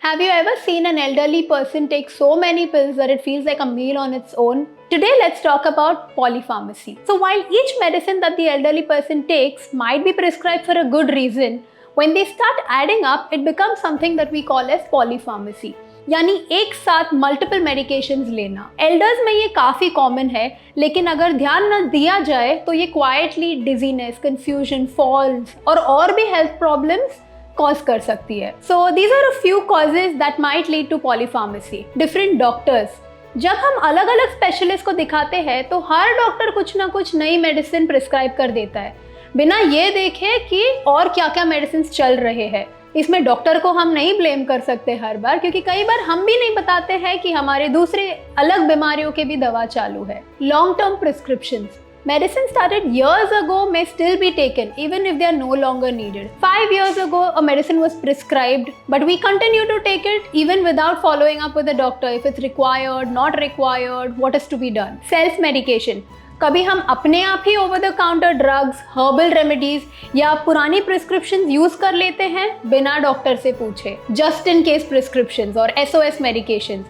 Have you ever seen an elderly person take so many pills that it feels like a meal on its own? Today, let's talk about polypharmacy. So, while each medicine that the elderly person takes might be prescribed for a good reason, when they start adding up, it becomes something that we call as polypharmacy. यानी एक साथ multiple medications लेना। Elders में ये काफ़ी common है, लेकिन अगर ध्यान न दिया जाए तो ये क्वाइटली डिजीनेस, कंफ्यूजन, फॉल्स और भी हेल्थ प्रॉब्लम्स कॉज कर सकती है। So these are a few causes that might lead to polypharmacy. Different doctors, जब हम अलग अलग स्पेशलिस्ट को दिखाते हैं तो हर डॉक्टर कुछ ना कुछ नई मेडिसिन प्रिस्क्राइब कर देता है, बिना ये देखे कि और क्या क्या मेडिसिन चल रहे हैं। इसमें डॉक्टर को हम नहीं ब्लेम कर सकते हर बार, क्योंकि कई बार हम भी नहीं बताते हैं कि हमारे दूसरे अलग बीमारियों के भी दवा चालू है। Long term prescriptions, medicine started years ago may still be taken even if they are no longer needed. 5 years ago a medicine was prescribed, but we continue to take it even without following up with the doctor if it's required, not required, what is to be done. Self medication, कभी हम अपने आप ही over the counter drugs, herbal remedies या पुरानी prescription use कर लेते हैं बिना डॉक्टर से पूछे। जस्ट इन केस प्रिस्क्रिप्शंस और SOS मेडिकेशंस,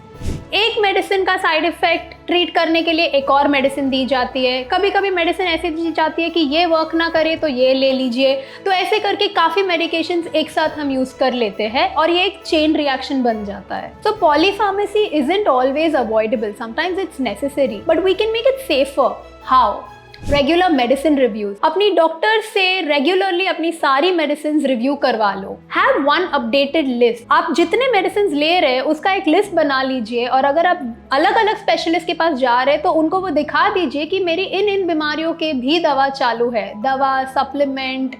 एक मेडिसिन का साइड इफेक्ट ट्रीट करने के लिए एक और मेडिसिन दी जाती है। कभी कभी मेडिसिन ऐसी दी जाती है कि ये वर्क ना करे तो ये ले लीजिए। तो ऐसे करके काफ़ी मेडिकेशंस एक साथ हम यूज़ कर लेते हैं और ये एक चेन रिएक्शन बन जाता है। So polypharmacy isn't always avoidable, sometimes it's necessary, but we can make it safer. How? Regular medicine reviews, अपनी डॉक्टर से रेगुलरली अपनी सारी मेडिसिन रिव्यू करवा लो। हैव वन अपडेटेड लिस्ट, आप जितने मेडिसिन ले रहे हैं उसका एक लिस्ट बना लीजिए, और अगर आप अलग अलग स्पेशलिस्ट के पास जा रहे हैं तो उनको वो दिखा दीजिए कि मेरी इन बीमारियों के भी दवा चालू है। दवा, supplement,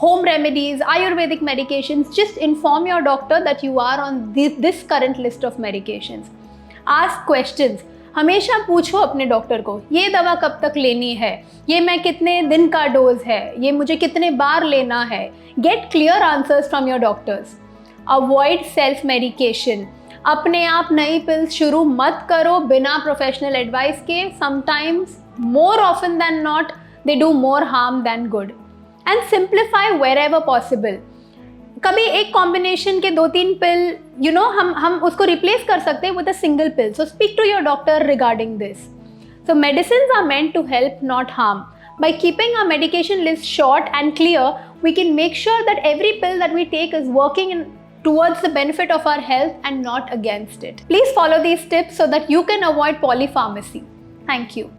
home remedies, Ayurvedic medications. Just inform your doctor that you are on this current list of medications. Ask questions. हमेशा पूछो अपने डॉक्टर को, ये दवा कब तक लेनी है, ये मैं कितने दिन का डोज है, ये मुझे कितने बार लेना है। Get clear answers from your doctors. Avoid self medication, अपने आप नई पिल्स शुरू मत करो बिना प्रोफेशनल एडवाइस के। Sometimes, more often than not, they do more harm than good. And simplify wherever possible. कभी एक कॉम्बिनेशन के 2-3 पिल हम उसको रिप्लेस कर सकते हैं with a single pill. So speak to your doctor regarding this. So medicines are meant to help, not harm. By keeping our medication list short and clear, we can make sure that every pill that we take is working towards the benefit of our health and not against it. Please follow these tips so that you can avoid polypharmacy. Thank you.